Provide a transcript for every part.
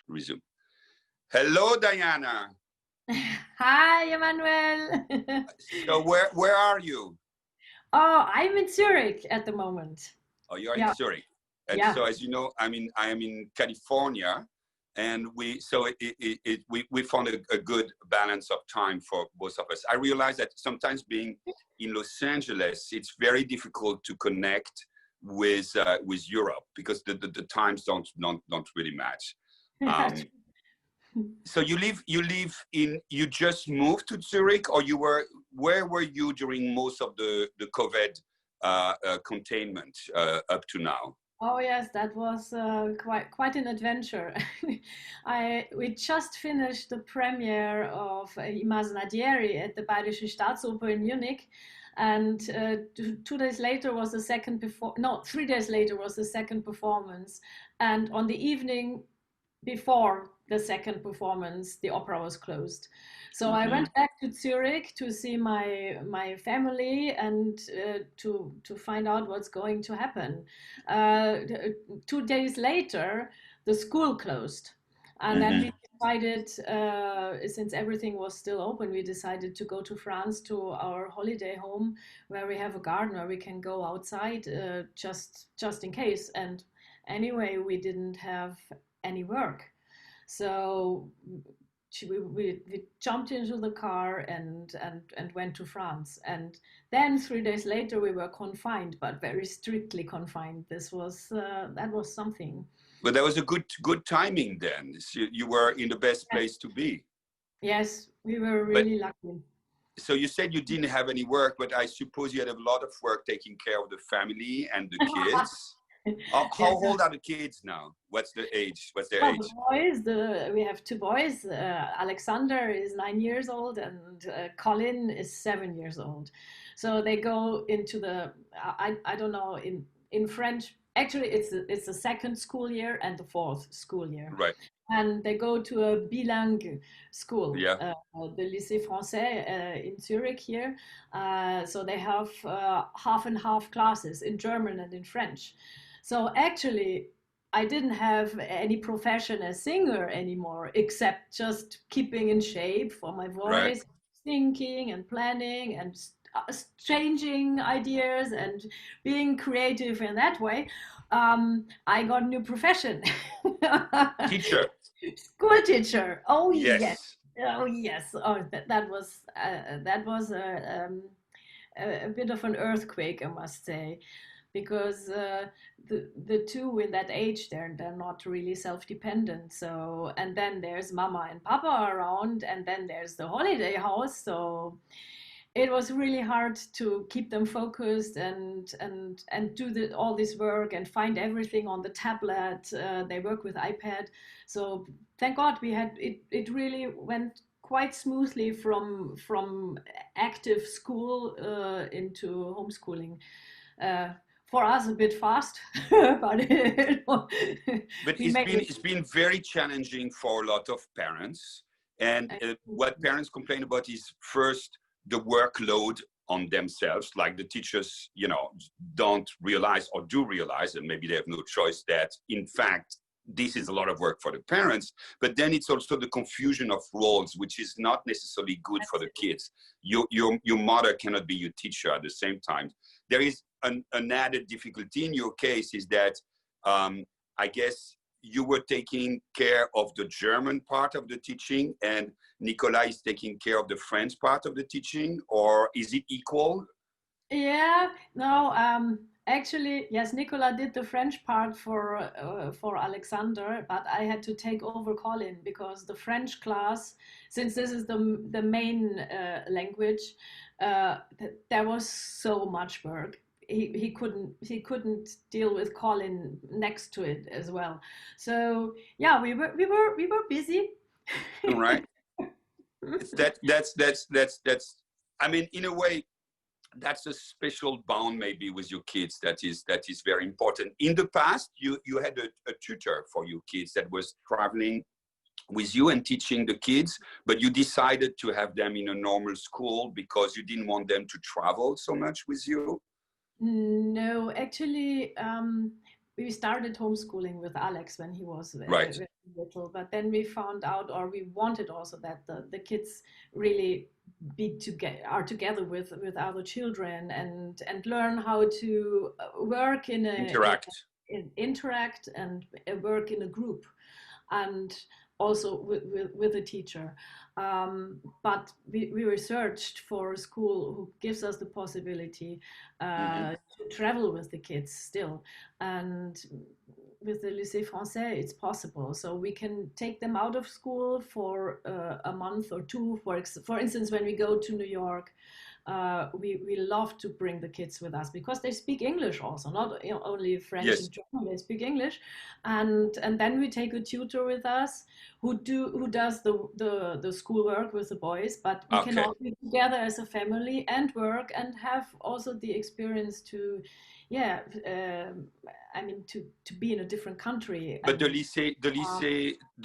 resume. Hello, Diana. Hi, Emmanuel. So where are you? Oh, I'm in Zurich at the moment. Oh, you're in Yeah, Zurich. And yeah. so, as you know, I am in California, and we found a good balance of time for both of us. I realize that sometimes being in Los Angeles, it's very difficult to connect with Europe because the times don't really match. Um, so you just moved to Zurich, or where were you during most of the COVID containment up to now? Oh yes, that was quite an adventure. We just finished the premiere of Imaginarieri at the Bayerische Staatsoper in Munich, and 2 days later was the second no, 3 days later was the second performance, and on the evening before the second performance, the opera was closed. So I went back to Zurich to see my family and to find out what's going to happen. 2 days later, the school closed, and then we decided, since everything was still open, we decided to go to France to our holiday home, where we have a garden where we can go outside, just in case. And anyway, we didn't have any work. So we jumped into the car and went to France. And then 3 days later, we were confined, but very strictly confined. That was something. But that was a good timing then. So you were in the best place to be. Yes, we were really lucky. So you said you didn't have any work, but I suppose you had a lot of work taking care of the family and the kids. How old are the kids now? What's their age? The boys, we have two boys. Alexander is 9 years old, and Colin is 7 years old. So they go into I don't know, in French. Actually, it's the second school year and the fourth school year. Right. And they go to a bilingue school, Yeah. the Lycée Français in Zurich here. So they have half and half classes in German and in French. So actually, I didn't have any profession as singer anymore, except just keeping in shape for my voice, Right. thinking and planning and changing ideas and being creative in that way. I got a new profession. Teacher. School teacher. Oh yes. Yes. Oh yes. Oh, that was a bit of an earthquake, I must say, because the two in that age, they're not really self-dependent. So, and then there's mama and papa around, and then there's the holiday house. So it was really hard to keep them focused and do all this work and find everything on the tablet. They work with iPad. So thank God we had it. It really went quite smoothly from active school into homeschooling. For us, a bit fast, but it's been very challenging for a lot of parents. And what parents complain about is first the workload on themselves, like the teachers, don't realize or do realize, and maybe they have no choice, that in fact this is a lot of work for the parents. But then it's also the confusion of roles, which is not necessarily good for the kids. Your mother cannot be your teacher at the same time. There is an added difficulty in your case is that I guess you were taking care of the German part of the teaching and Nicolas is taking care of the French part of the teaching, or is it equal? Yeah, no, actually, yes, Nicola did the French part for Alexander, but I had to take over Colin because the French class, since this is the main language, there was so much work. He couldn't deal with Colin next to it as well. So yeah, we were busy. All right. That's I mean, in a way, that's a special bond maybe with your kids that is very important. In the past, you had a tutor for your kids that was traveling with you and teaching the kids, but you decided to have them in a normal school because you didn't want them to travel so much with you. No, actually, we started homeschooling with Alex when he was Right. very little, but then we found out, or we wanted also that the kids really are together with other children and learn how to work Interact. interact and work in a group, and also with a teacher. But we researched for a school who gives us the possibility Hmm. to travel with the kids still. And with the Lycée Français, it's possible. So we can take them out of school for a month or two. For instance, when we go to New York, we love to bring the kids with us because they speak English also, not only French Yes. and German, they speak English. And then we take a tutor with us who does the schoolwork with the boys, but we can Okay. all be together as a family and work and have also the experience to, yeah, I mean, to be in a different country. But And the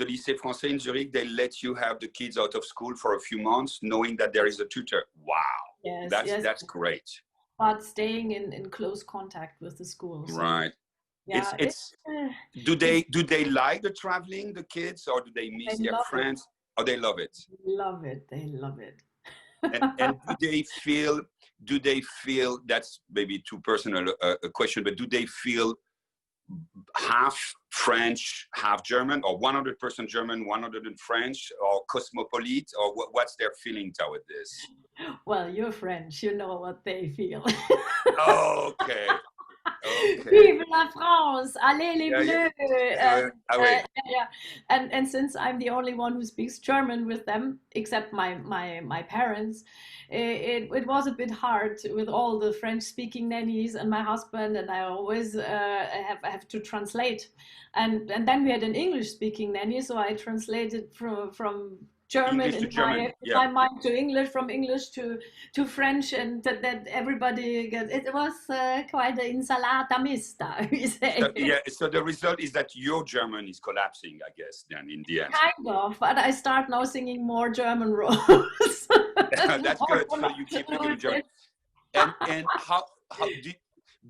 lycée français in Zurich, they let you have the kids out of school for a few months, knowing that there is a tutor. Wow, yes, yes, that's great. but staying in close contact with the school. So Right. yeah, It's it's do they like the traveling, the kids, or do they they miss their love it, friends? Oh, they love it. love it, they love it. And do they feel that's maybe too personal a question, but do they feel half French, half German, or 100% German, 100% French, or cosmopolite, or what's their feeling toward this? Well, you're French, you know what they feel. Okay, okay. Vive la France! Allez les Yeah, yeah. Bleus! And, Ah, wait. yeah, and since I'm the only one who speaks German with them, except my parents, it was a bit hard with all the French-speaking nannies and my husband, and I always have to translate. And then we had an English-speaking nanny, so I translated from German English to German. in Yeah. my mind to English, from English to French, and that everybody gets. It was quite an insalata mista, we So, say. yeah. So the result is that your German is collapsing, I guess, then in the end. Kind of, but I start now singing more German roles. That's More good. So you keep looking at German. pronunciation. And how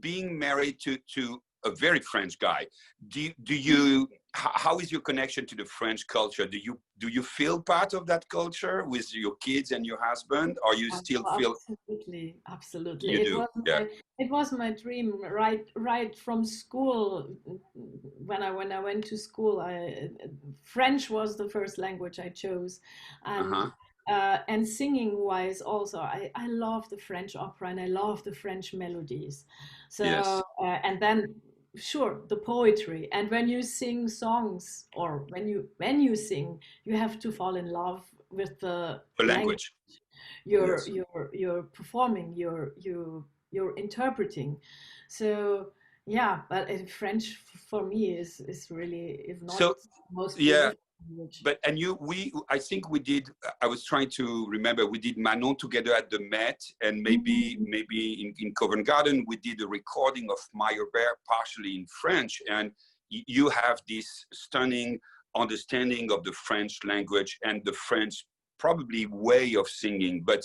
being married to a very French guy, do you how is your connection to the French culture? Do you feel part of that culture with your kids and your husband, or you still feel Absolutely, absolutely. you do? Yeah. It was my dream right from school. When I went to school, French was the first language I chose, and Uh-huh. and singing wise also, I love the French opera and I love the French melodies. So Yes. and then sure the poetry, and when you sing songs, or when you sing, you have to fall in love with the The language language. you're Yes. you're performing, you're interpreting. So yeah, but French for me is really, if not So the most yeah, beautiful language. but and you I think we did. I was trying to remember. We did Manon together at the Met, and Mhm. maybe in Covent Garden we did a recording of Meyerbeer partially in French, and you have this stunning understanding of the French language and the French probably way of singing. But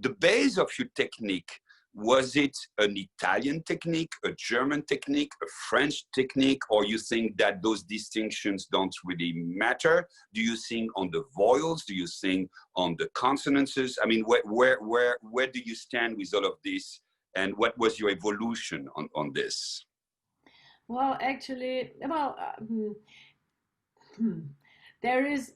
the base of your technique, was it an Italian technique, a German technique, a French technique, or you think that those distinctions don't really matter? Do you sing on the vowels? Do you sing on the consonances? I mean, where do you stand with all of this? And what was your evolution on this? Well, actually, well, hmm, there is,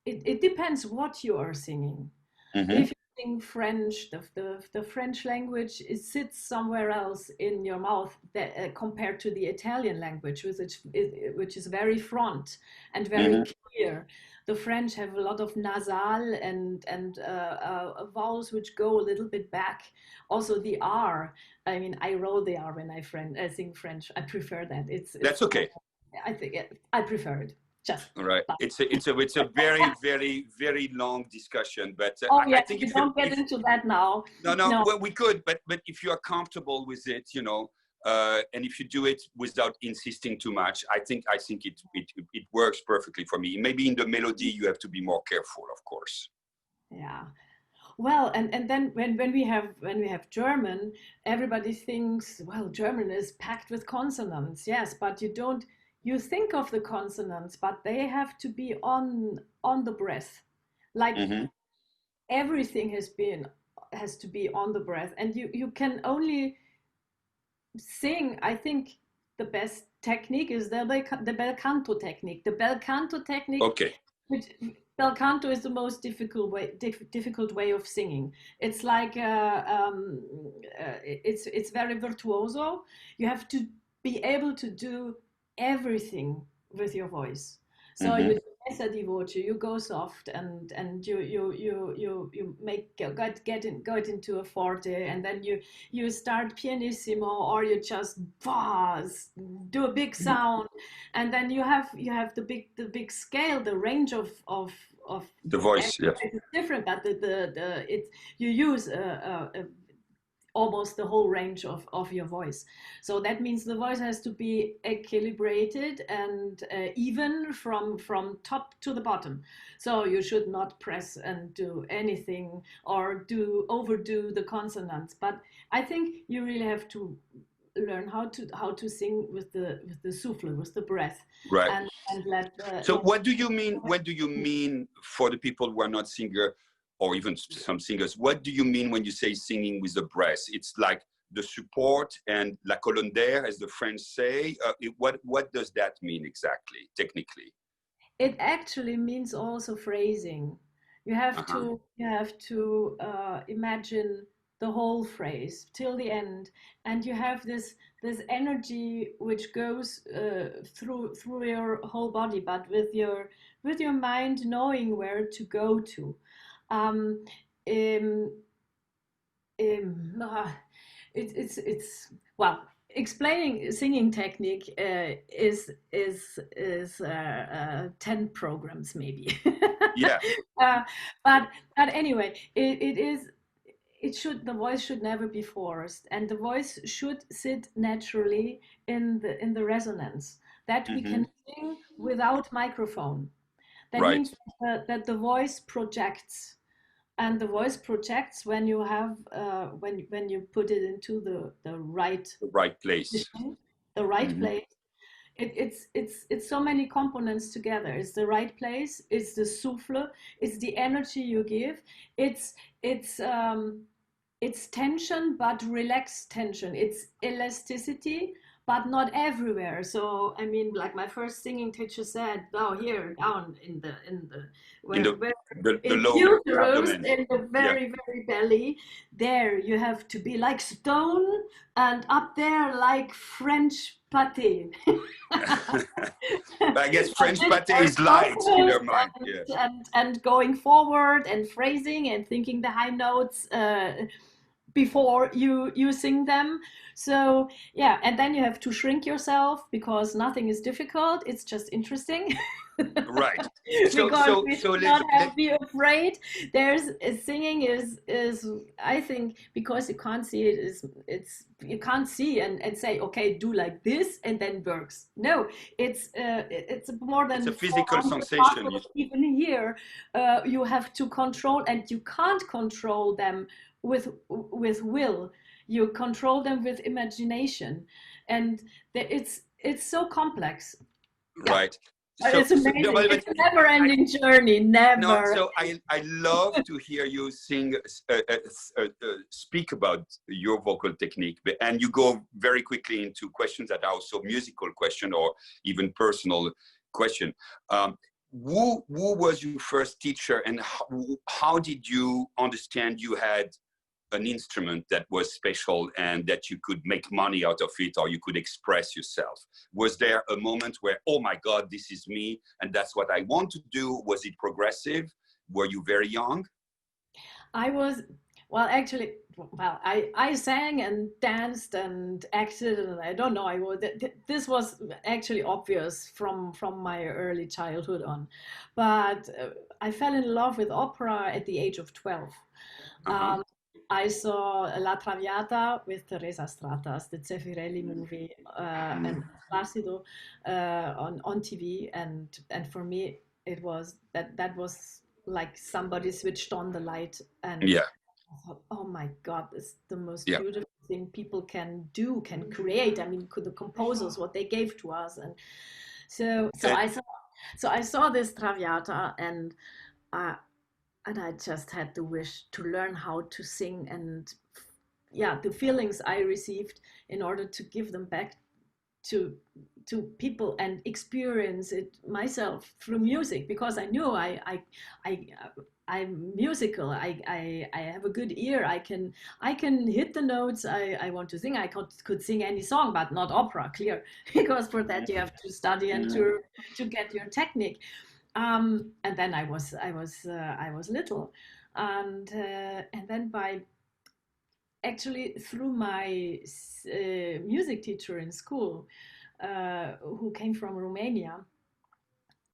it depends what you are singing. Mm-hmm. If you sing French, the French language, it sits somewhere else in your mouth that, compared to the Italian language, which is very front and very Mm-hmm. clear. The French have a lot of nasal and vowels which go a little bit back. Also the R. I mean, I roll the R when I sing French. I prefer that. That's It's more. okay. I think I prefer it. Just. All right. It's a very long discussion, but Oh I yes, think we don't get if into that now. no, No. well, we could, but if you are comfortable with it, and if you do it without insisting too much, I think it works perfectly for me. Maybe in the melody you have to be more careful, of course. Yeah. Well, and then when we have German, everybody thinks, well, German is packed with consonants, yes, but you don't, you think of the consonants, but they have to be on the breath. Like Hmm. everything has to be on the breath, and you can only sing. I think the best technique is the bel canto technique. The bel canto technique, Okay. which bel canto is the most difficult way of singing. It's like it's very virtuoso. You have to be able to do everything with your voice. So Hmm. you messa di voce, you go soft, and you make go it into a forte, and then you start pianissimo, or you just do a big sound, and then you have the big scale, the range of The voice, yeah. everything is different, but the it you use almost the whole range of your voice. So that means the voice has to be equilibrated and even from top to the bottom. So you should not press and do anything or do overdo the consonants. But I think you really have to learn how to sing with the souffle, with the breath, Right. and let So let what do you mean? What do you mean for the people who are not singer, or even some singers? What do you mean when you say singing with the breath? It's like the support and la colonne d'air, as the French say. What does that mean exactly, technically? it actually means also phrasing. You have Uh-huh. to imagine the whole phrase till the end, and you have this energy which goes through your whole body, but with your mind knowing where to go to. Um, um, ah, it's well, explaining singing technique is 10 programs maybe. Yeah. uh, but anyway, it is, it should, the voice should never be forced, and the voice should sit naturally in the resonance, that we Hmm. can sing without microphone. That Right. means that the voice projects, and the voice projects when you have when you put it into the right The right place. position, the right Hmm. place. It's so many components together. It's the right place, it's the souffle, it's the energy you give, it's it's um it's tension, but relaxed tension. It's elasticity, but not everywhere. So I mean, like my first singing teacher said, "Oh, here down in the In where the in the lower uterus, abdomen. in the Yeah. very belly, there you have to be like stone, and up there like French pâté." But I guess So French this pate very is light in focused, their mind. Yeah. and going forward and phrasing and thinking the high notes before you sing them. So yeah, and then you have to shrink yourself because nothing is difficult, it's just interesting. Right. So Because so we so should let's not have be afraid. There's singing is I think, because you can't see it, is it's you can't see and say, okay, do like this and then works. No, it's more it's a than physical 400 sensation. muscles even here. You have to control, and you can't control them with will. You control them with imagination, and it's so complex. Yeah, Right. it's No, amazing. but It's a never-ending journey. no, Never. so I love to hear you sing, speak about your vocal technique, and you go very quickly into questions that are also musical question or even personal question. Who was your first teacher, and how did you understand you had an instrument that was special and that you could make money out of it, or you could express yourself? Was there a moment where, oh my God, this is me and that's what I want to do? Was it progressive? Were you very young? I was, well, actually, well, I sang and danced and acted, and I don't know. This was actually obvious from my early childhood on, but I fell in love with opera at the age of 12. Uh-huh. Um, I saw La Traviata with Teresa Stratas, the Zeffirelli movie, Mm. and Placido on TV, and for me it was that was like somebody switched on the light, and Yeah. I thought, oh my God, this is the most Yeah. beautiful thing people can do, can create. I mean, the composers, what they gave to us. And And so I saw this Traviata, uh, and I just had the wish to learn how to sing, and yeah, the feelings I received in order to give them back to people and experience it myself through music, because I knew I I'm musical. I have a good ear. I can hit the notes I want to sing. I could sing any song, but not opera, clear, because for that you have to study and to get your technique. And then I was little, and then by actually through my music teacher in school, who came from Romania,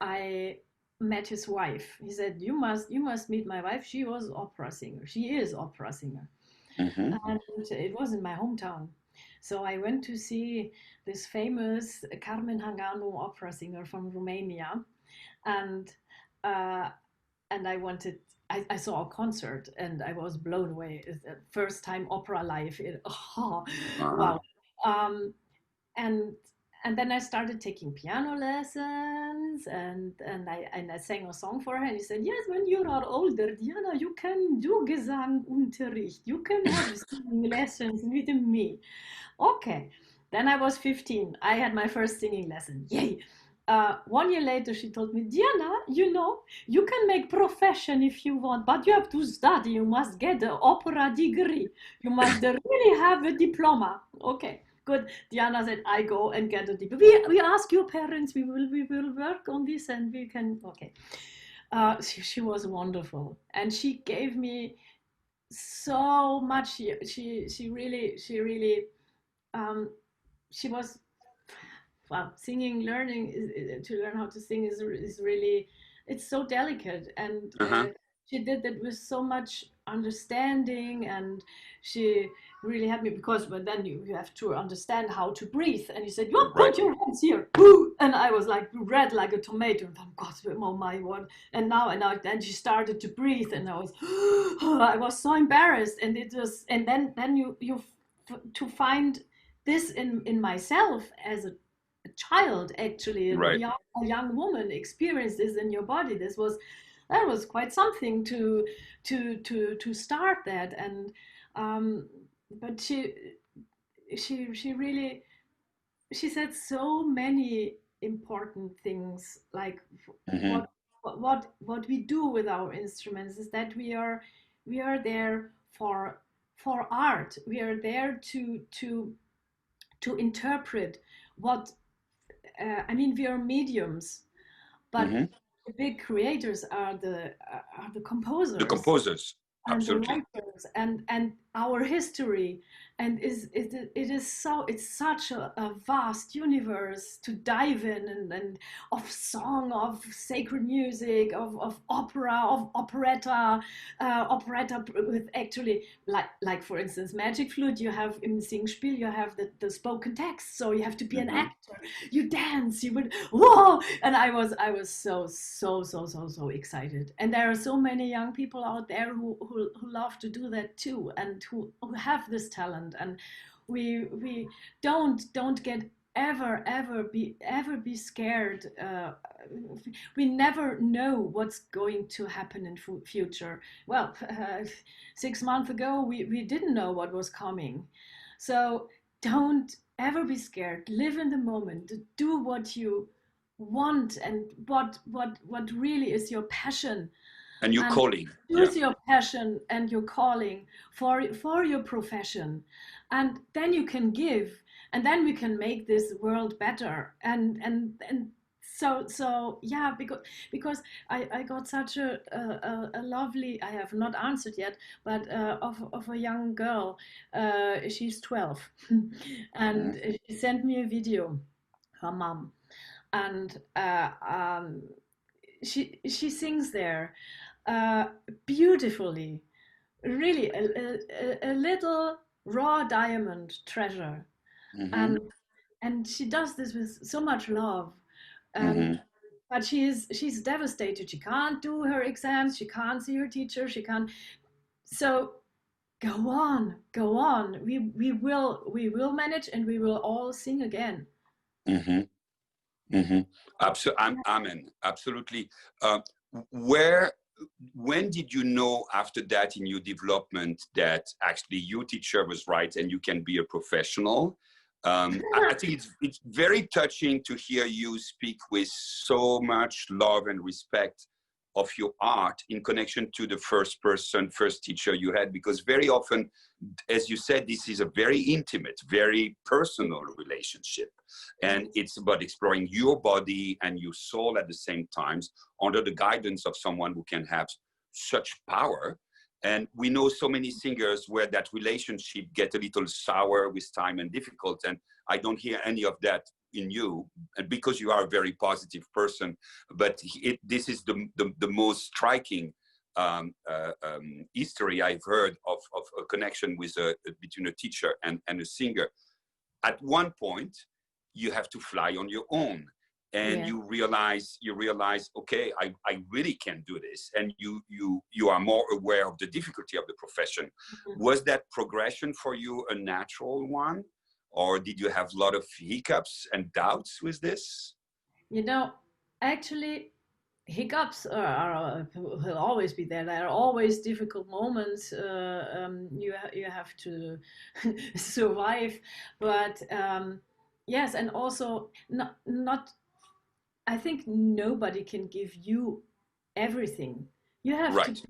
I met his wife. He said, you must meet my wife. She was opera singer. She is opera singer." mhm. And it was in my hometown. So I went to see this famous Carmen Hanganu opera singer from Romania, and uh, I wanted. I saw a concert and I was blown away. It's the first time opera live. Oh, Uh-huh. wow. Um, and then I started taking piano lessons, and I sang a song for her. And he said, "Yes, when you are older, Diana, you can do Gesangunterricht. You can have singing lessons with me." Okay. Then I was 15. I had my first singing lesson. Yay. 1 year later, she told me, "Diana, you know, you can make profession if you want, but you have to study. You must get an opera degree. You must really have a diploma." Okay, good. Diana said, "I go and get a diploma. We ask your parents. We will work on this, and we can." Okay. She was wonderful, and she gave me so much. She really um, she was, well, singing, learning to learn how to sing is really, it's so delicate. And Uh-huh. she did that with so much understanding, and she really had me, because but then you have to understand how to breathe, and you said, "You Right. put your hands here." Woo! And I was like red like a tomato, and I'm, God, oh my word. And she started to breathe, and I was I was so embarrassed. And it was, and then you to find this in myself as a child, actually, Right. a young woman, experience this in your body. That was quite something to start that. And um, but she really, she said so many important things, like Hmm. what we do with our instruments is that we are there for art. We are there to interpret what, I mean, we are mediums, but Hmm. the big creators are the The composers composers. and the Absolutely. writers, and our history. And it is so, it's such a vast universe to dive in, and of song, of sacred music, of opera, of operetta, operetta with actually, like for instance magic flute, you have im Singspiel, you have the spoken text, so you have to be an Hmm. actor, you dance, you would, whoa. And I was so excited. And there are so many young people out there who love to do that too, and who have this talent. And we don't get ever be scared. We never know what's going to happen in future. Well, 6 months ago we didn't know what was coming. So don't ever be scared. Live in the moment. Do what you want, and what really is your passion, And you and calling. Yeah. use your passion and your calling for your profession. And then you can give, and then we can make this world better. And so yeah, because I got such a lovely, I have not answered yet, but of a young girl. She's 12. Hmm. And she sent me a video, her mom. And she sings there, uh, beautifully, really a little raw diamond treasure. Hmm. And she does this with so much love. And Hmm. but she's devastated. She can't do her exams. She can't see her teacher. She can't. So go on, go on. We will manage, and we will all sing again. Mm-hmm. Mm-hmm. Amen. Absolutely. Where, when did you know after that in your development that actually your teacher was right and you can be a professional? I think it's very touching to hear you speak with so much love and respect of your art in connection to the first teacher you had, because very often, as you said, this is a very intimate, very personal relationship, and it's about exploring your body and your soul at the same times under the guidance of someone who can have such power. And we know so many singers where that relationship get a little sour with time and difficult, and I don't hear any of that in you, and because you are a very positive person. But this is the most striking history I've heard of a connection with between a teacher and a singer. At one point, you have to fly on your own, and you realize, okay, I really can do this, and you are more aware of the difficulty of the profession. Mm-hmm. Was that progression for you a natural one, or did you have a lot of hiccups and doubts with this? Actually, hiccups will always be there. There are always difficult moments. You have to survive, but yes, and also not. I think nobody can give you everything. You have to. Right.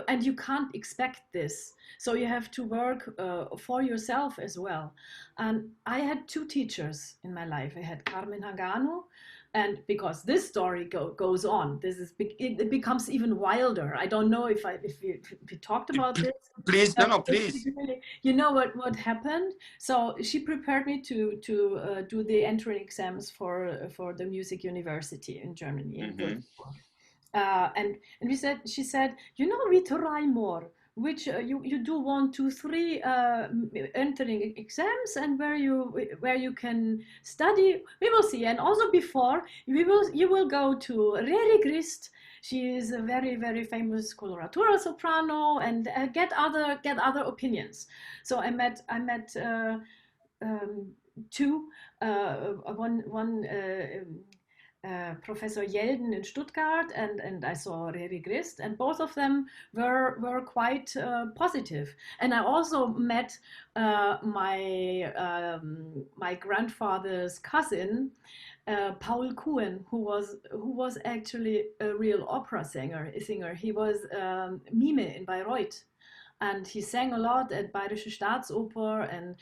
And you can't expect this, so you have to work for yourself as well. And I had two teachers in my life. I had Carmen Hangano, and because this story goes on, it becomes even wilder. I don't know if we talked about this. Please, no, please. You know what happened? So she prepared me to do the entry exams for the music university in Germany, in Würzburg. And she said, we try more, which you do 1, 2, 3 entering exams, and where you can study, we will see. And also before you will go to Reri. She is a very, very famous coloratura soprano, and get other opinions. So I met two, one. Professor Jelden in Stuttgart, and I saw Reri Grist, and both of them were quite positive. And I also met my grandfather's cousin, Paul Kuhn, who was actually a real opera singer. He was Mime in Bayreuth, and he sang a lot at Bayerische Staatsoper, and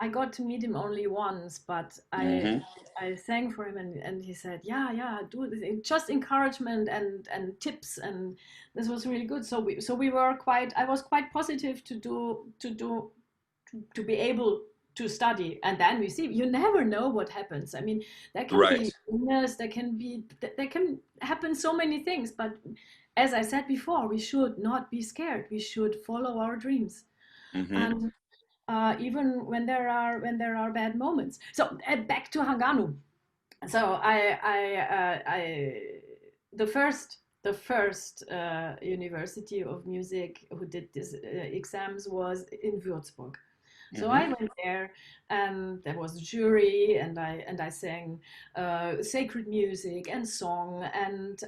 I got to meet him only once, but I sang for him, and he said, yeah, do this. Just encouragement and tips, and this was really good. So I was quite positive to be able to study. And then we see, you never know what happens. I mean, there can be illness, there can happen so many things, but as I said before, we should not be scared. We should follow our dreams. And even when there are bad moments. So back to Hanganu. So the first university of music who did this exams was in Würzburg. So I went there, and there was a jury, and I sang sacred music and song, and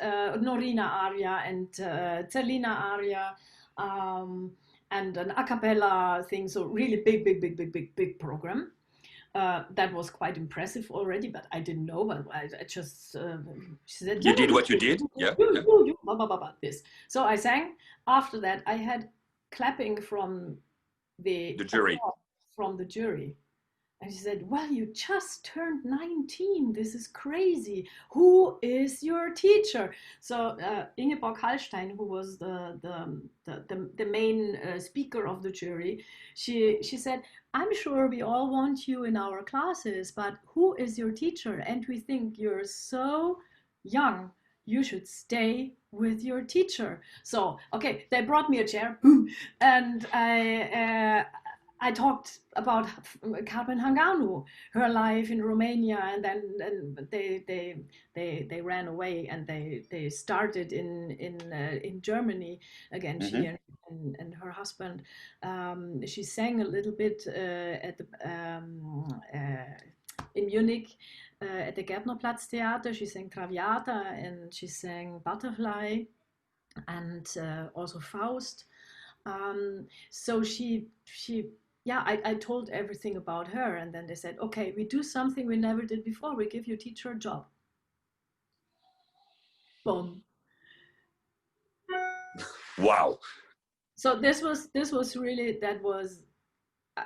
Norina aria and Zerlina aria. And an a cappella thing, so really big program. That was quite impressive already, but I didn't know. But I just she said, you did what you did, yeah. This. So I sang. After that, I had clapping from the jury. From the jury. And she said, well, you just turned 19. This is crazy. Who is your teacher? So Ingeborg Hallstein, who was the main speaker of the jury, she said, I'm sure we all want you in our classes, but who is your teacher? And we think you're so young. You should stay with your teacher. So, okay, they brought me a chair, and I talked about Carmen Hanganu, her life in Romania, and then they ran away, and they started in Germany again. She Hmm. and her husband. She sang a little bit at the in Munich at the Gärtnerplatz Theater. She sang Traviata and she sang Butterfly and also Faust. So she yeah, I told everything about her, and then they said, okay, we do something we never did before. We give you teacher a job. Boom. Wow. So this was really that was uh,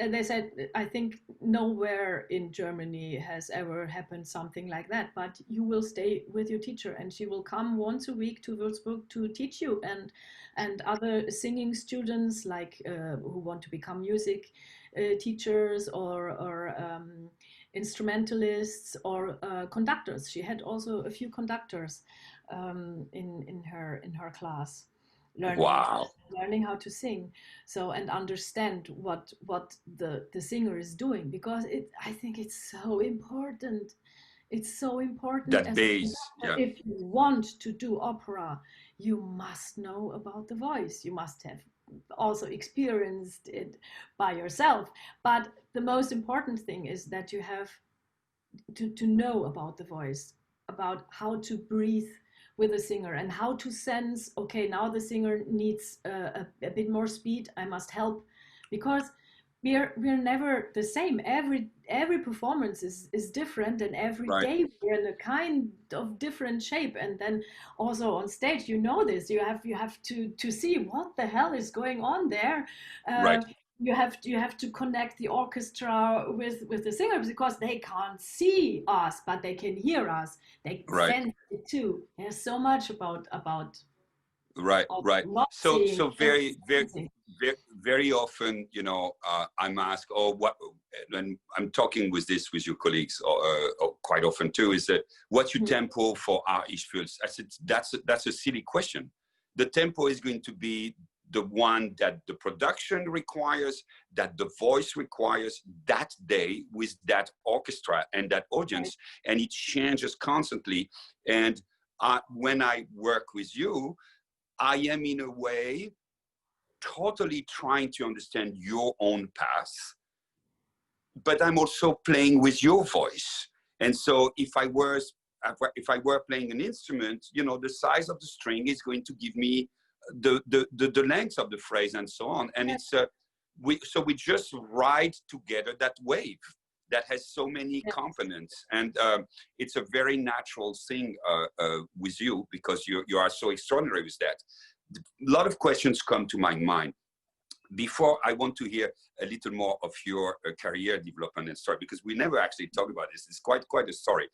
and they said, I think nowhere in Germany has ever happened something like that, but you will stay with your teacher and she will come once a week to Würzburg to teach you, and other singing students like who want to become music teachers or instrumentalists or conductors. She had also a few conductors in her class, learning Wow. learning how to sing, so and understand what the singer is doing, because I think it's so important. It's so important That as a bass. conductor. Yeah. If you want to do opera, you must know about the voice. You must have also experienced it by yourself. But the most important thing is that you have to know about the voice, about how to breathe with a singer and how to sense, okay, now the singer needs a bit more speed, I must help, because we're never the same. Every performance is different, and every Right. day we're in a kind of different shape. And then also on stage, you know this, you have to see what the hell is going on there. uh, Right. you have to connect the orchestra with the singers, because they can't see us but they can hear us, they Right. sense it too. There's so much about Right. of Right. not So seeing so and very very sensing. very often, I'm asked, oh, what, when I'm talking with your colleagues, or quite often too, is that what's your Mhm. tempo for our Ishfuls? I said, that's a silly question. The tempo is going to be the one that the production requires, that the voice requires that day with that orchestra and that Right. audience, and it changes constantly. And when I work with you, I am in a way totally trying to understand your own path, but I'm also playing with your voice. And so if I were playing an instrument, the size of the string is going to give me the length of the phrase and so on. And Yeah. we just ride together that wave that has so many Yeah. components, and it's a very natural thing with you, because you are so extraordinary with that. A lot of questions come to my mind. Before, I want to hear a little more of your career development and story, because we never actually talk about this. It's quite a story.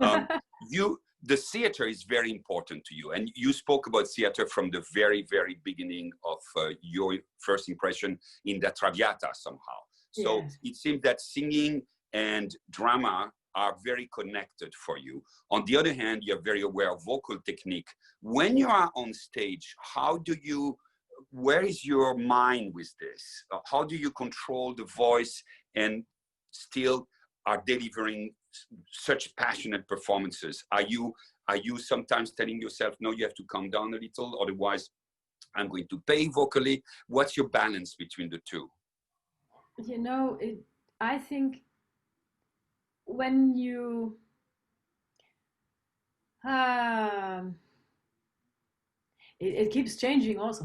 Um, the theater is very important to you, and you spoke about theater from the very, very beginning of your first impression in the Traviata somehow. So Yes. it seems that singing and drama are very connected for you. On the other hand, you're very aware of vocal technique. When you are on stage, where is your mind with this? How do you control the voice and still are delivering such passionate performances? Are you sometimes telling yourself, no, you have to calm down a little, otherwise I'm going to pay vocally? What's your balance between the two? I think when you um it keeps changing also.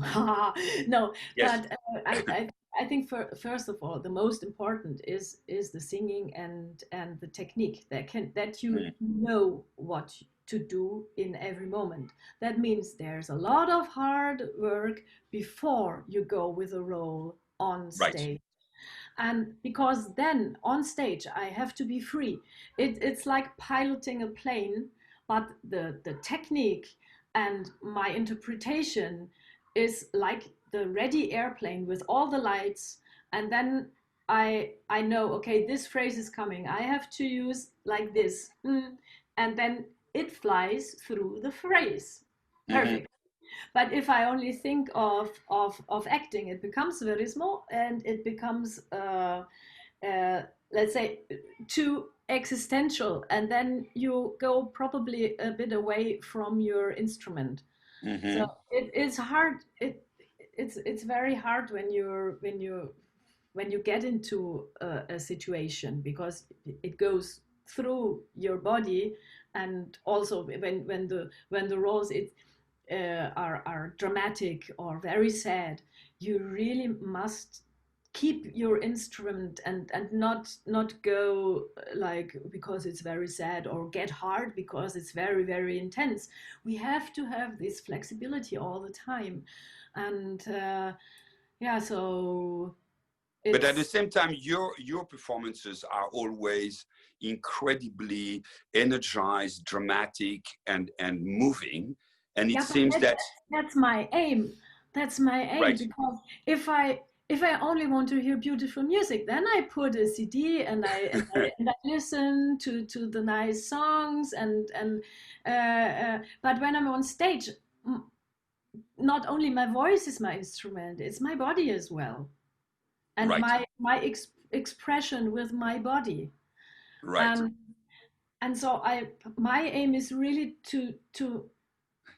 No, Yes. but I think first of all, the most important is the singing and the technique that you Mm, know what to do in every moment. That means there's a lot of hard work before you go with a role on right. stage. And because then on stage I have to be free. It's like piloting a plane, but the technique and my interpretation is like the ready airplane with all the lights. And then I know, okay, this phrase is coming, I have to use like this. And then it flies through the phrase Hmm. perfect. But if I only think of acting, it becomes very small, and it becomes uh, let's say too existential, and then you go probably a bit away from your instrument. So Hmm. it is hard. It's very hard when you get into a situation, because it goes through your body, and also when the roles are dramatic or very sad, you really must keep your instrument, and not go like because it's very sad, or get hard because it's very very intense. We have to have this flexibility all the time, and yeah, so But at the it's same time, your performances are always incredibly energized, dramatic, and moving. And it yeah, but seems that that's my aim. That's my aim, right, because if I only want to hear beautiful music, then I put a CD, and I listen to the nice songs, but when I'm on stage, not only my voice is my instrument, it's my body as well, and right, my expression with my body, right. and so I my aim is really to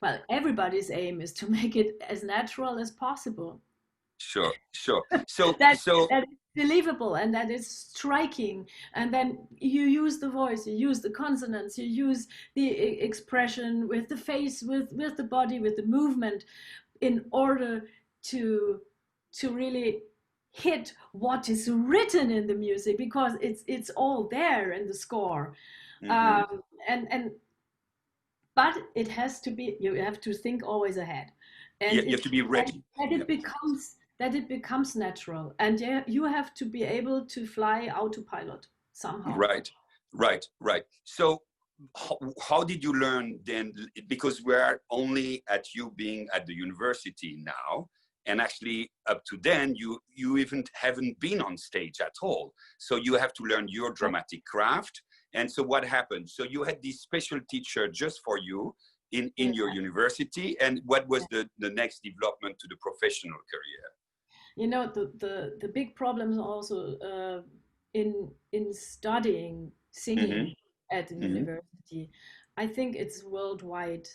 well, everybody's aim is to make it as natural as possible. Sure, sure. So, that so that is believable, and that is striking, and then you use the voice, you use the consonants, you use the expression with the face, with the body, with the movement, in order to really hit what is written in the music, because it's all there in the score. mhm. And but it has to be, you have to think always ahead, and You have to be ready. Yeah. that it becomes natural, and you have to be able to fly autopilot somehow. Right, right, right. So, how did you learn then? Because we're only at you being at the university now, and actually up to then, you even haven't been on stage at all. So you have to learn your dramatic craft. And so, what happened? So you had this special teacher just for you in your Yeah. university. And what was the next development to the professional career? You know, the big problems also in studying Hmm. singing at the Hmm. university. I think it's worldwide,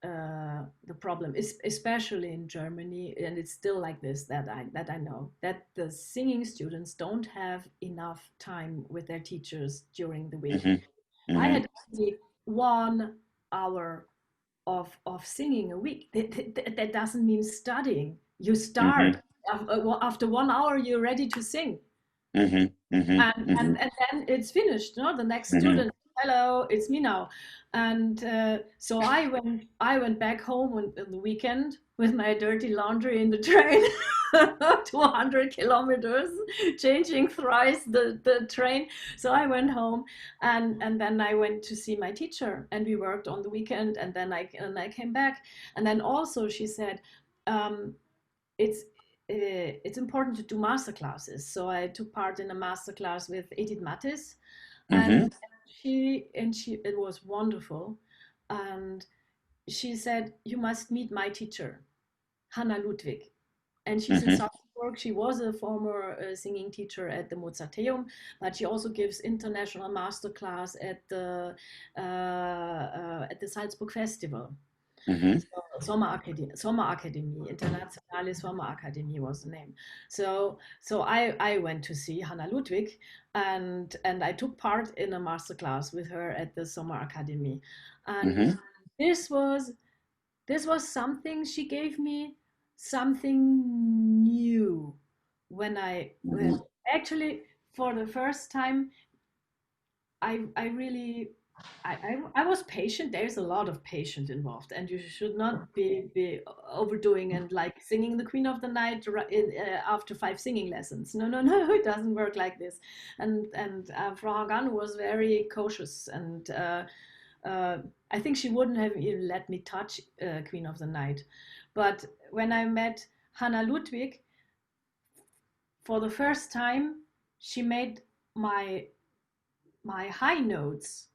the problem is, especially in Germany, and it's still like this, that I know, that the singing students don't have enough time with their teachers during the week. Hmm. I Hmm. had only 1 hour of singing a week. That doesn't mean studying. You start, Hmm. after 1 hour, you're ready to sing, Hmm. Hmm. Hmm. and then it's finished. No, the next Hmm. student, hello, it's me now, and so I went back home on the weekend with my dirty laundry in the train. 200 kilometers, changing thrice the train. So I went home, and then I went to see my teacher, and we worked on the weekend, and then I came back, and then also she said, um, it's it's important to do master classes. So I took part in a master class with Edith Mattis, Hmm. and she it was wonderful, and she said, you must meet my teacher, Hannah Ludwig, and she's in Hmm. Salzburg. She was a former singing teacher at the Mozarteum, but she also gives international master class at the Salzburg Festival. Hmm. So, Sommerakademie, Internationale Sommerakademie was the name. So I went to see Hannah Ludwig, and I took part in a master class with her at the Sommerakademie, and Hmm. this was this was something, she gave me something new, when Hmm. actually, for the first time, I really, I was patient. There's a lot of patience involved, and you should not be overdoing and like singing the Queen of the Night after 5 singing lessons. No, no, no, it doesn't work like this. And Frau Hagan was very cautious, and uh, I think she wouldn't have even let me touch Queen of the Night. But when I met Hannah Ludwig for the first time, she made my high notes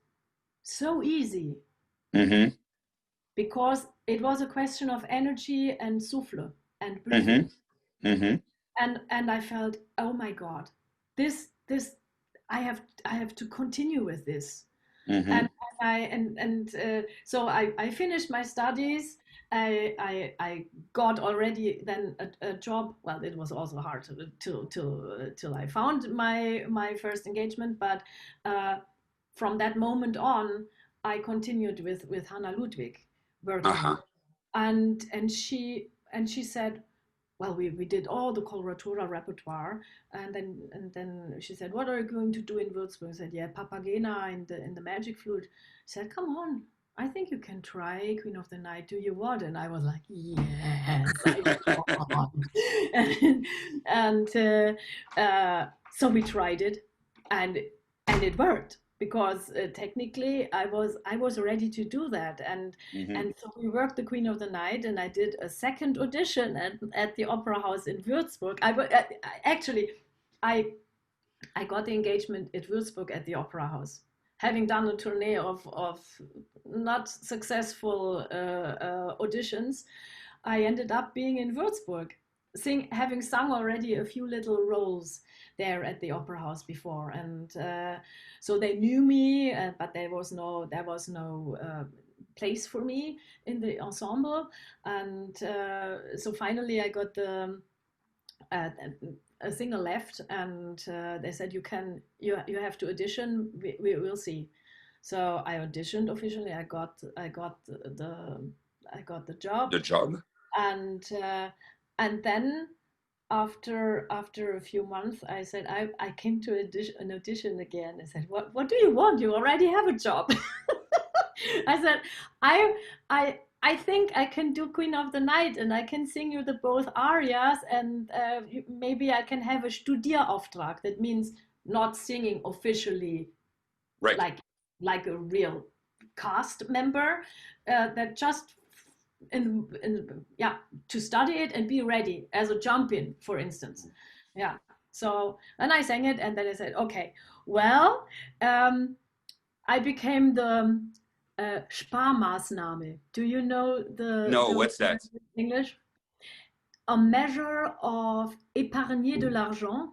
so easy, Hmm. because it was a question of energy and souffle and breathing. Mm-hmm. Mm-hmm. And I felt, oh my God, this I have to continue with this. Mm-hmm. And so I finished my studies. I got already then a job. Well, it was also hard till I found my first engagement, but from that moment on, I continued with Hannah Ludwig working, Uh-huh. and she said, well, we did all the coloratura repertoire, and then she said, what are you going to do in Würzburg? I said, yeah, Papagena in the magic flute. She said, come on, I think you can try Queen of the Night. Do you want? And I was like, yes, I want. And so we tried it, and it worked because technically I was ready to do that, Mm-hmm. and so we worked the Queen of the Night, and I did a second audition at the Opera House in Würzburg. Actually, I I got the engagement at Würzburg at the Opera House. Having done a tourney of not successful auditions, I ended up being in Würzburg, having sung already a few little roles there at the Opera House before, and so they knew me, but there was no place for me in the ensemble, and so finally I got uh, a singer left, and they said you have to audition. We will see. So I auditioned officially. I got the job, The job. and then after a few months, I said I came to an audition again. I said, what do you want? You already have a job. I said, I think I can do Queen of the Night, and I can sing you the both arias, and maybe I can have a Studierauftrag. That means not singing officially Right. like a real cast member, that just yeah, to study it and be ready as a jump in, for instance. Yeah. So then I sang it, and then I said, okay, well, I became the Sparmaßnahme. Do you know No, the what's that? English? A measure of épargner de l'argent,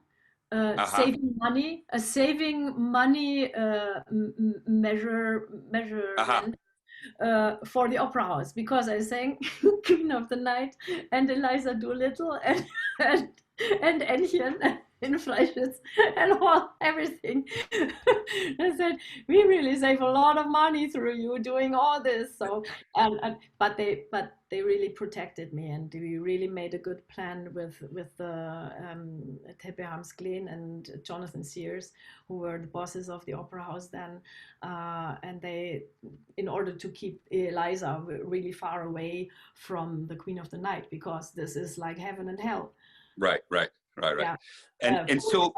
Uh-huh. saving money Uh-huh. measurement for the opera house, because I sang Queen of the Night and Eliza Doolittle and, and Entchen in Freischütz and everything. I said, we really save a lot of money through you doing all this. So, but they really protected me, and we really made a good plan with the Tepe Hamsklin and Jonathan Sears, who were the bosses of the opera house then, and they, in order to keep Eliza really far away from the Queen of the Night, because this is like heaven and hell. Right. Yeah, And so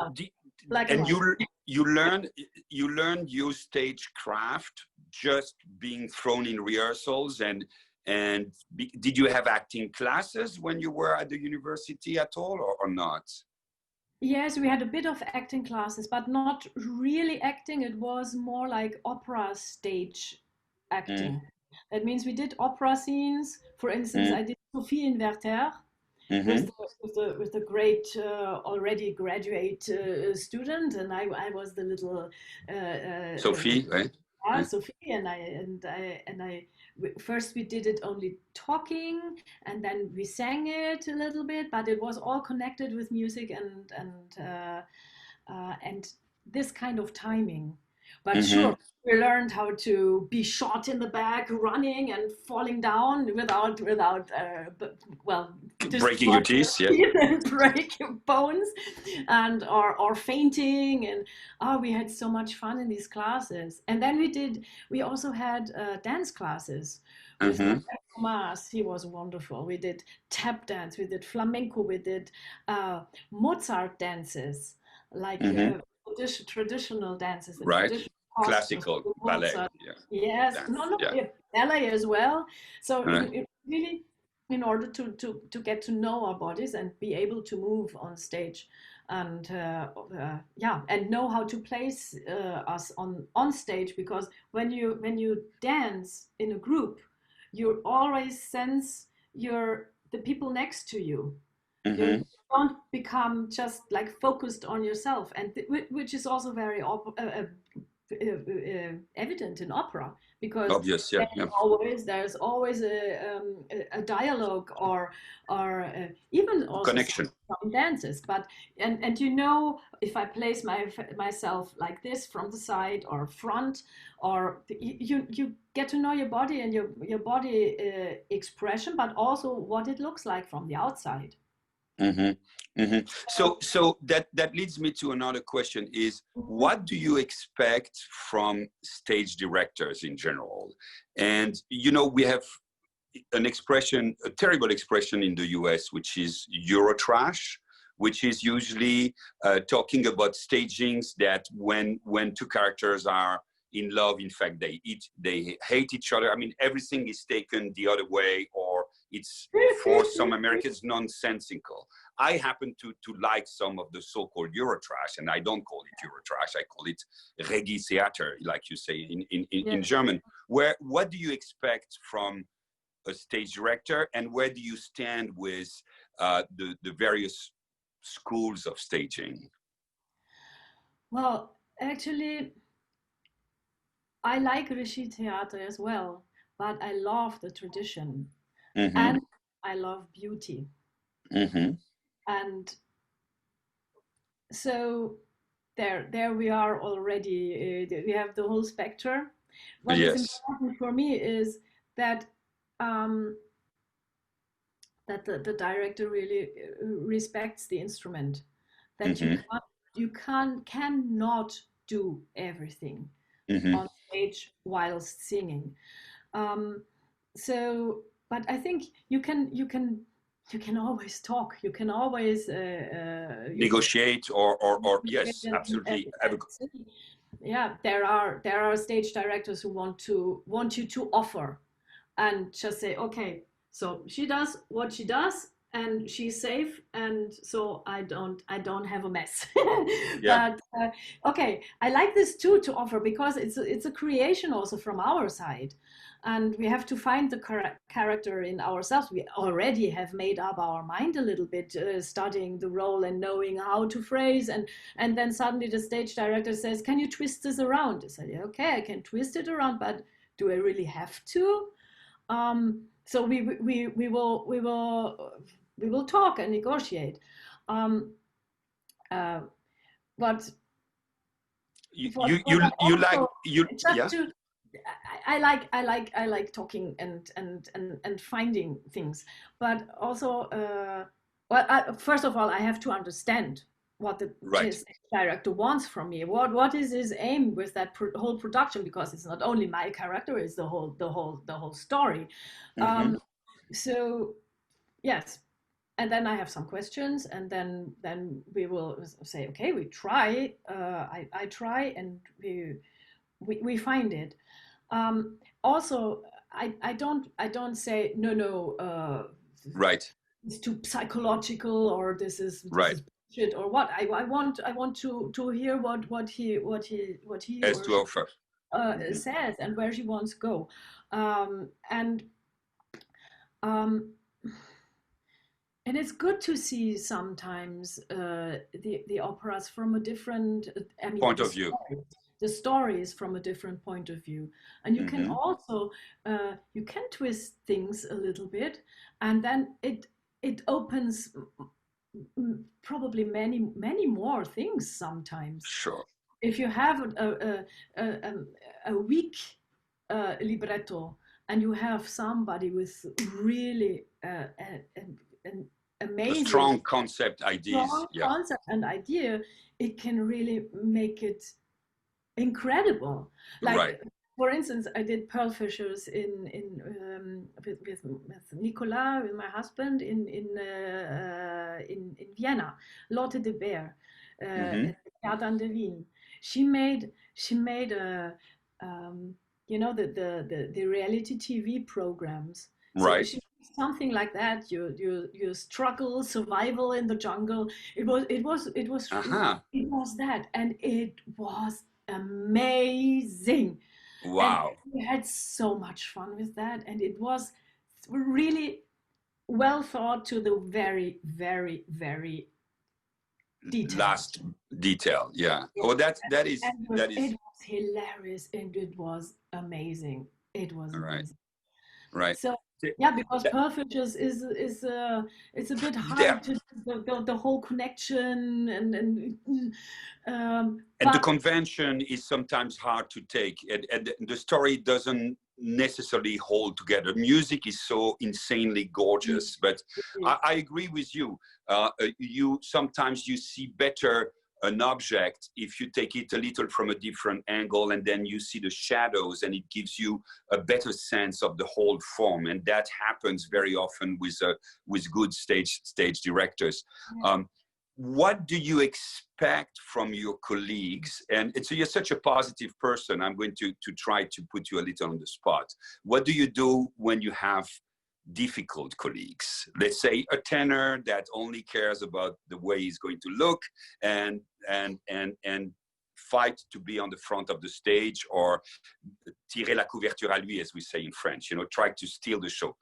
black and and white. you learned your stage craft just being thrown in rehearsals, and did you have acting classes when you were at the university at all, or not? Yes, we had a bit of acting classes, but not really acting. It was more like opera stage Mm, acting. That means we did opera scenes. For instance, mm, I did Sophie in Werther with mm-hmm. the great already graduate student, and I was the little Sophie, right? Mm, Sophie, first we did it only talking, and then we sang it a little bit, but it was all connected with music and this kind of timing. But mm-hmm. sure, we learned how to be shot in the back, running and falling down without well, Breaking your destroying teeth, yeah. your teeth and break your bones, and or fainting, and we had so much fun in these classes. And then we also had dance classes with Mm-hmm. Thomas. He was wonderful. We did tap dance, we did flamenco, we did Mozart dances, like Mm-hmm. traditional dances, the Right. traditional costumes, Classical ballet, Mozart. yeah. Yes, Dance, no, yeah. yeah, ballet as well. So Right. it really, in order to get to know our bodies and be able to move on stage, and yeah, and know how to place us on stage, because when you dance in a group, you always sense the people next to you. You Mm-hmm. don't become just like focused on yourself, and which is also very evident in opera, because Obvious, yeah, yeah. there's always a dialogue, or even also Connection. some dances. But and you know, if I place myself like this from the side or front, or you get to know your body and your body expression, but also what it looks like from the outside. Mm-hmm. Mm-hmm. So that leads me to another question: is what do you expect from stage directors in general? And you know, we have an expression, a terrible expression in the US, which is Eurotrash, which is usually talking about stagings that when two characters are in love, in fact, they hate each other. I mean, everything is taken the other way, or it's, for some Americans, nonsensical. I happen to like some of the so-called Eurotrash, and I don't call it Eurotrash. I call it Regie Theater, like you say in German. What do you expect from a stage director, and where do you stand with the various schools of staging? Well, actually, I like Regie Theater as well, but I love the tradition, Mm-hmm. and I love beauty. Mm-hmm. And so there we are already. We have the whole spectrum. What is Yes. important for me is that um, that the director really respects the instrument. That Mm-hmm. you cannot do everything Mm-hmm. on stage whilst singing. Um, so, but I think you can always talk. You can always Negotiate or yes, and absolutely. see. Yeah, there are stage directors who want you to offer and just say, okay, so she does what she does and she's safe, and so I don't have a mess. Yeah. But okay, I like this too, to offer, because it's a creation also from our side, and we have to find the character in ourselves. We already have made up our mind a little bit, studying the role and knowing how to phrase, and then suddenly the stage director says, can you twist this around? I said, yeah, okay, I can twist it around, but do I really have to? So we will talk and negotiate. Um, uh, but what I you like also you just yeah. to I like talking and finding things, but also first of all I have to understand what the Right. director wants from me. What is his aim with that whole production? Because it's not only my character; it's the whole story. Mm-hmm. Um, so yes, and then I have some questions, and then we will say, okay, we try. I try, and we find it. Also, I don't say no. Right. It's too psychological, or this Right. is bullshit, or what. I want to hear what he As or to she offer. Mm-hmm. says, and where she wants to go. And um, and it's good to see sometimes the operas from a different, I mean, Point of view. the stories from a different point of view. And you can Mm-hmm. also you can twist things a little bit, and then it opens probably many more things sometimes. Sure. If you have a weak libretto, and you have somebody with really an A amazing strong concept ideas. strong Yeah. concept and idea, it can really make it incredible. Right. Like, for instance, I did Pearl Fishers with Nicolas, with my husband, in Vienna. Lotte de Beer, Mm-hmm. at Theater de Wien. She made a you know, the reality TV programs. So Right. she something like that. You struggle, survival in the jungle. Uh-huh. It was that, and it was amazing. And Wow. we had so much fun with that, and it was really well thought to the very, very, very detail. Last detail, yeah. Yes. Oh, that It was hilarious and it was amazing. It was right, amazing. right. So yeah, because That, perfect is it's a bit there, hard to the whole connection and the but convention is sometimes hard to take, and the story doesn't necessarily hold together. Music is so insanely gorgeous, but I agree with you. You sometimes you see better an object if you take it a little from a different angle, and then you see the shadows, and it gives you a better sense of the whole form, and that happens very often with good stage directors. What do you expect from your colleagues? And so you're such a positive person. I'm going to try to put you a little on the spot. What do you do when you have difficult colleagues? Let's say a tenor that only cares about the way he's going to look and fight to be on the front of the stage, or tirer la couverture à lui, as we say in French, try to steal the show.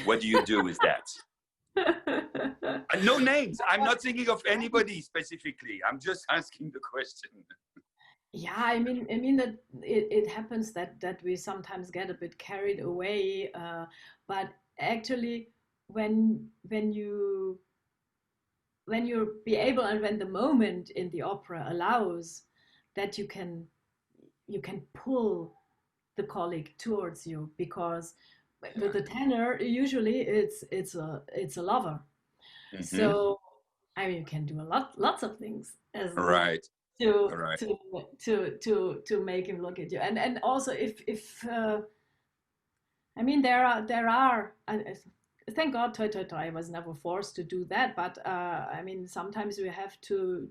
What do you do with that? No names. I'm not thinking of anybody specifically. I'm just asking the question. yeah, I mean that it happens that we sometimes get a bit carried away, but actually when you be able, and when the moment in the opera allows that you can pull the colleague towards you, because with the tenor usually it's a lover. So I mean you can do lots of things as Right. to Right. to make him look at you, and also if I mean there are thank God I was never forced to do that, but I mean sometimes we have to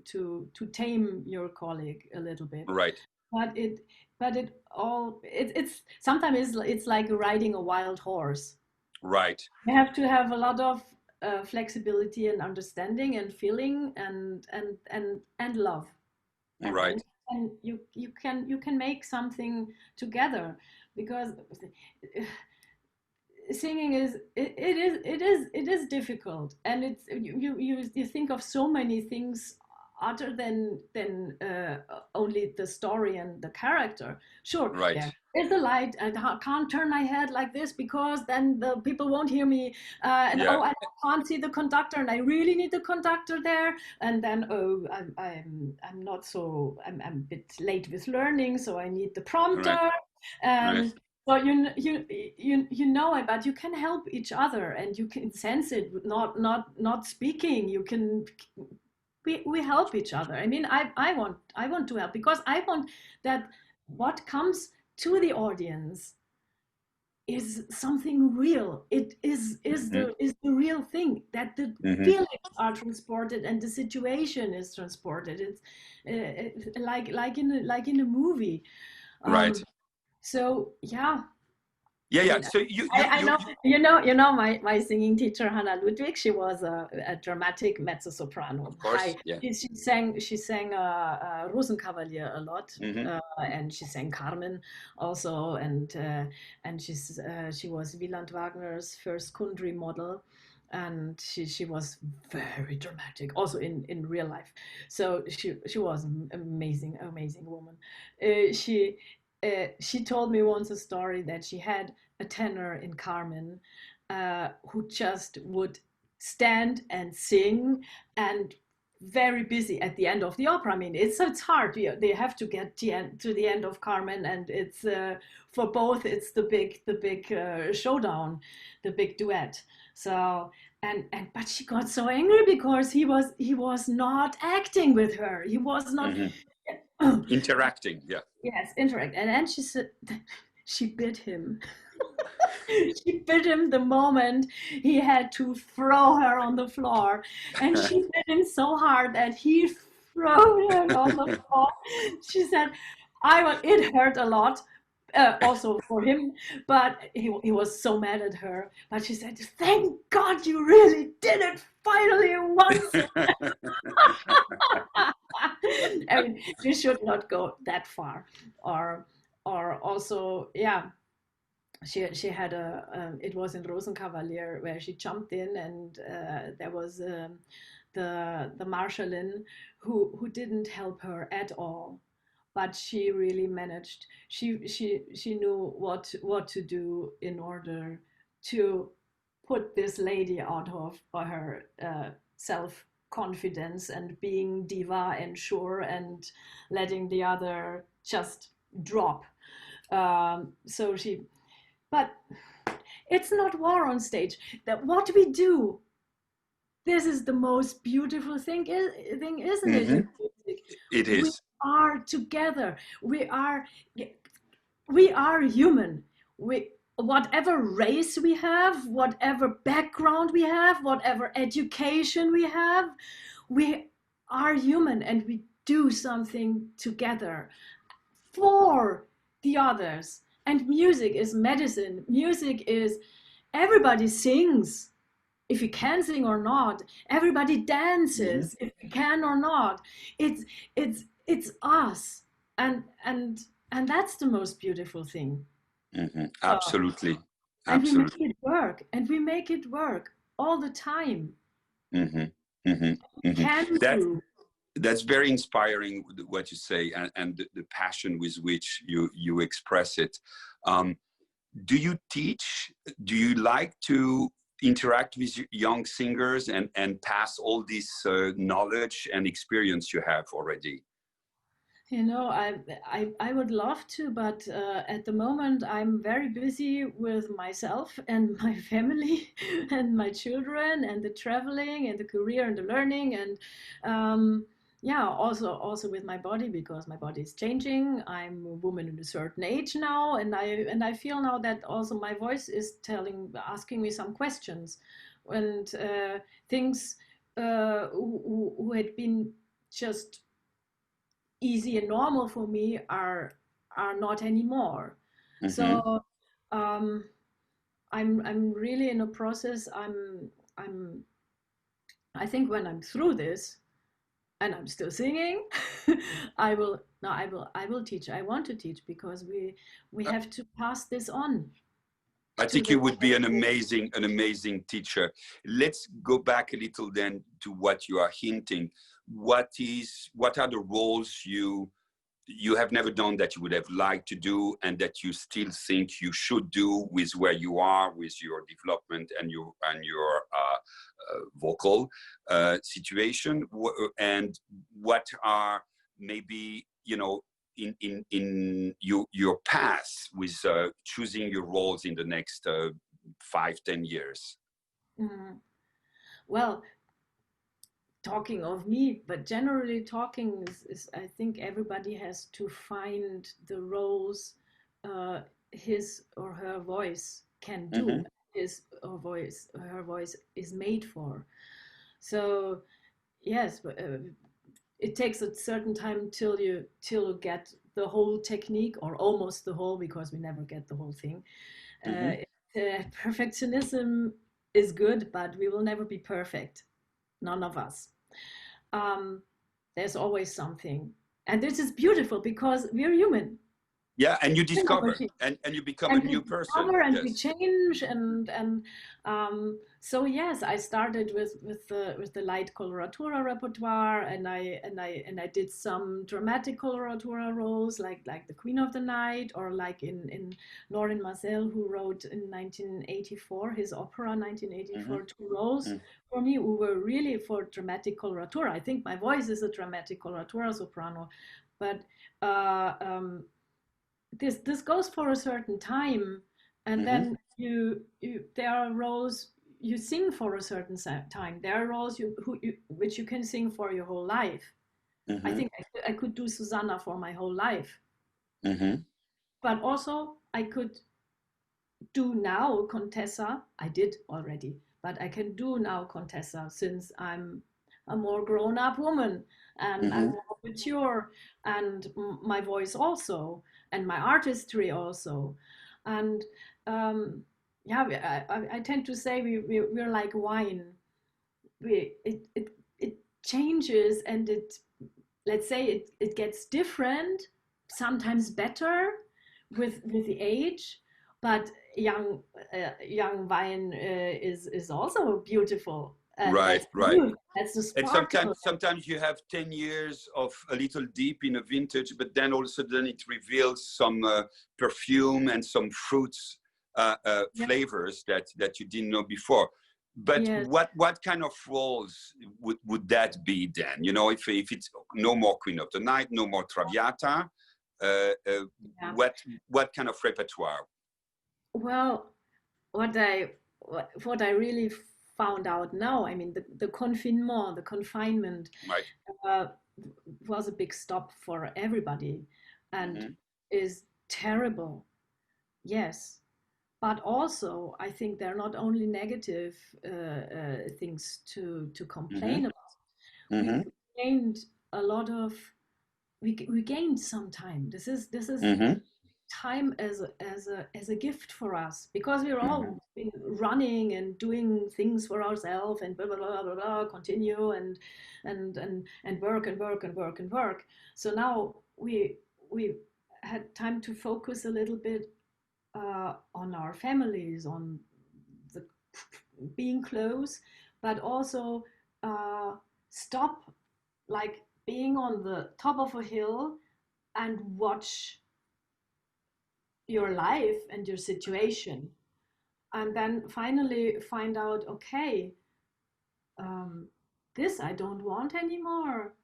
tame your colleague a little bit. Right. But it's sometimes it's like riding a wild horse. Right. You have to have a lot of flexibility and understanding and feeling and love. Right. And you can make something together, because singing it is difficult, and it's you think of so many things other than only the story and the character. Sure, Right. there is the light, and I can't turn my head like this because then the people won't hear me, and Yeah. oh, I can't see the conductor, and I really need the conductor there, and then oh, I'm not so I'm a bit late with learning, so I need the prompter. Right. Right. So you know it, but you can help each other, and you can sense it. Not speaking, you can. We help each other. I mean, I want to help, because I want that what comes to the audience is something real. It is the real thing, that the feelings are transported and the situation is transported. It's like in a movie. Right. So yeah. Yeah. And So you know my singing teacher Hannah Ludwig. She was a dramatic mezzo soprano. Of course. Yeah. She sang Rosenkavalier a lot, and she sang Carmen also, and she was Wieland Wagner's first Kundry model, and she was very dramatic also in real life. So she was an amazing woman. She told me once a story that she had a tenor in Carmen who just would stand and sing, and very busy at the end of the opera. I mean, it's hard. They have to get to the end of Carmen, and it's for both. It's the big showdown, the big duet. So but she got so angry because he was not acting with her. He was not interacting. Yeah. Yes, interact. And then she said she bit him. She bit him the moment he had to throw her on the floor, and she bit him so hard that he threw her on the floor. She said, it hurt a lot, also for him, but he was so mad at her. But she said, thank God you really did it finally once. I mean, you should not go that far, or or also, yeah, she had it was in Rosenkavalier where she jumped in, and there was the Marschallin who didn't help her at all, but she really managed. She knew what to do in order to put this lady out of her self confidence and being diva and sure, and letting the other just drop. So she, but it's not war on stage. That what we do, this is the most beautiful thing, isn't it? Mm-hmm. In music, It we is. are together. We are human. We, whatever race we have, whatever background we have, whatever education we have, we are human, and we do something together for the others. And music is medicine. Music is, everybody sings if you can sing or not. Everybody Mm-hmm. dances if you can or not. It's us, and that's the most beautiful thing. Mm-hmm. Uh, Absolutely. and we make Absolutely. it work, and we make it work all the time. Mm-hmm. Mm-hmm. Mm-hmm. Can do. That's very inspiring what you say, and the passion with which you express it. Um, do you teach? Do you like to interact with young singers and pass all this knowledge and experience you have already? I would love to, but at the moment I'm very busy with myself and my family and my children and the traveling and the career and the learning, and yeah, also with my body, because my body is changing. I'm a woman in a certain age now, and I feel now that also my voice is asking me some questions, and things who had been just easy and normal for me are not anymore. Mm-hmm. So um, I'm really in a process. I'm I think when I'm through this and I'm still singing, I will no I will teach. I want to teach, because we have to pass this on I to think the you would be next. an amazing teacher. Let's go back a little then to what you are hinting. What are the roles you have never done that you would have liked to do, and that you still think you should do with where you are, with your development and your vocal situation, and what are maybe in your path with choosing your roles in the next 5-10 years. Mm. Well, talking of me, but generally talking is I think everybody has to find the roles his or her voice can do, Mm-hmm. her voice is made for. So yes, it takes a certain time till you get the whole technique, or almost the whole, because we never get the whole thing. Mm-hmm. Perfectionism is good, but we will never be perfect, none of us. um, there's always something. And this is beautiful because we're human. Yeah, and you We're not discover machines. and you become a And we new person. discover and we Yes. change, and so yes, I started with the light coloratura repertoire, and I did some dramatic coloratura roles, like the Queen of the Night, or like in Lauren Marcel, who wrote in 1984 his opera Mm-hmm. 1984, two roles for me who were really for dramatic coloratura. I think my voice is a dramatic coloratura soprano, but uh, um, this goes for a certain time, and Mm-hmm. then you there are roles you sing for a certain time. There are roles which you can sing for your whole life. I Mm-hmm. think I could do Susanna for my whole life, Mm-hmm. but also I could do now Contessa. I did already, but I can do now Contessa, since I'm a more grown-up woman, and I'm Mm-hmm. more mature, and my voice also, and my artistry also. And yeah, I tend to say we're like wine. It changes, and it, let's say, it gets different, sometimes better, with the age, but young wine is also beautiful, and Right, that's the right. youth, that's the And sparkle. sometimes you have 10 years of a little deep in a vintage, but then all of a sudden it reveals some perfume and some fruits Yeah. flavors that you didn't know before. But Yes. what kind of roles would that be then? You know, if it's no more Queen of the Night, no more Traviata, Yeah. what kind of repertoire? Well, what I really found out now, I mean, the confinement, the confinement, Right. uh, was a big stop for everybody, and Hmm. is terrible. Yes, but also I think there are not only negative things to complain Hmm. about. We Hmm. gained a lot of we gained some time. This is Hmm. time as a gift for us, because we're Hmm. all been running and doing things for ourselves and blah blah blah blah blah, continue and work and work and work and work. So now we had time to focus a little bit on our families, on the being close, but also uh, stop, like being on the top of a hill and watch your life and your situation, and then finally find out, okay, um, this I don't want anymore,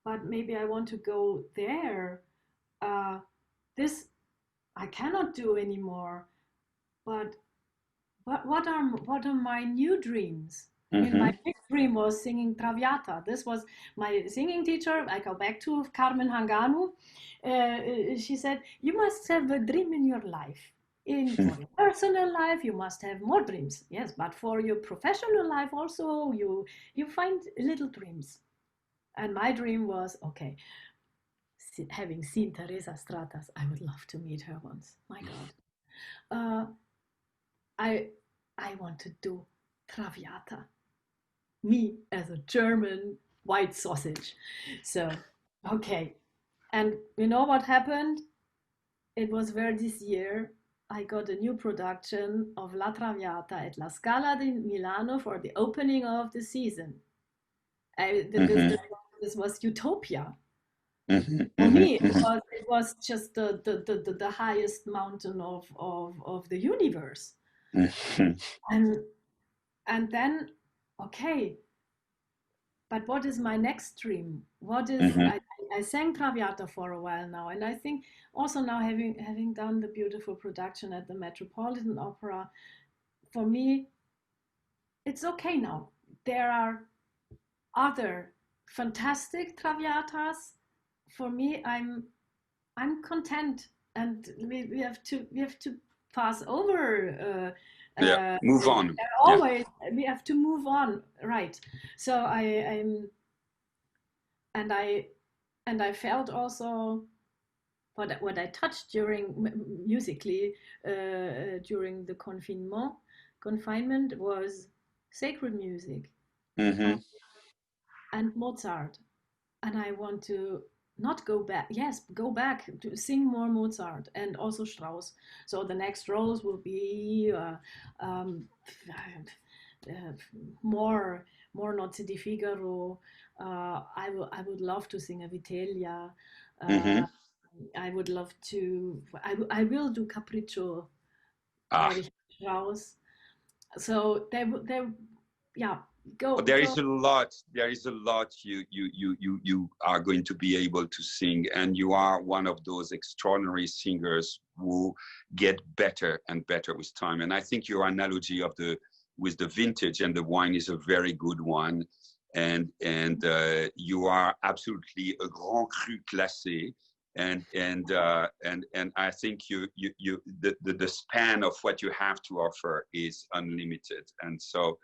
but maybe I want to go there. This I cannot do anymore, but what are my new dreams? I mean, my Hmm. big dream was singing Traviata. This was my singing teacher. I go back to Carmen Hanganu. She said, "You must have a dream in your life. For your personal life, you must have more dreams. Yes, but for your professional life also, you find little dreams." And my dream was, okay, having seen Teresa Stratas, I would love to meet her once. My God. Uh, I I want to do Traviata. Me as a German white sausage. So, okay. And you know what happened? It was where this year I got a new production of La Traviata at La Scala di Milano for the opening of the season. Hmm. This was utopia. Hmm. For Hmm. me, it was just the highest mountain of the universe. Hmm. And and then, okay, but what is my next dream? What is Hmm. I sang Traviata for a while now, and I think also now having done the beautiful production at the Metropolitan Opera, for me it's okay now. There are other fantastic Traviatas. For me, I'm content, and we have to pass over. Yeah. Move on. Yeah. Always we have to move on, right? So and I and I felt also what I touched during musically during the confinement was sacred music, uh, Hmm. and Mozart, and I want to not go back. Yes, go back to sing more Mozart and also Strauss. So the next roles will be um, uh, more Nozze di Figaro. I would love to sing a Vitellia. Uh, Hmm. I would love to. I will do Capriccio by Ah, Richard Strauss. So there, yeah. Go there go. is a lot. There is a lot you are going to be able to sing, and you are one of those extraordinary singers who get better and better with time. And I think your analogy of the with the vintage and the wine is a very good one. And you are absolutely a grand cru classé. And I think the span of what you have to offer is unlimited. And so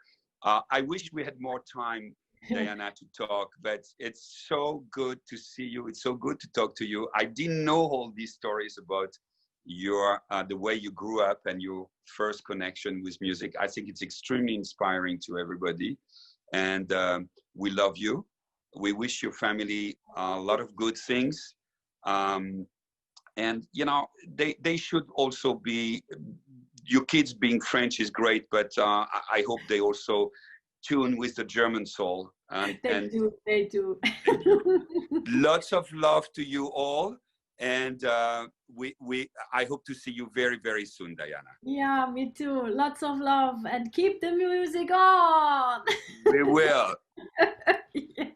I wish we had more time, Diana, to talk, but it's so good to see you. It's so good to talk to you. I didn't know all these stories about your the way you grew up and your first connection with music. I think it's extremely inspiring to everybody, and we love you. We wish your family a lot of good things. Um, And you know, they should also be, your kids being French is great, but I hope they also tune with the German soul. They do, they do. Lots of love to you all, and I hope to see you very, very soon, Diana. Yeah, me too. Lots of love and keep the music on. We will. Yes.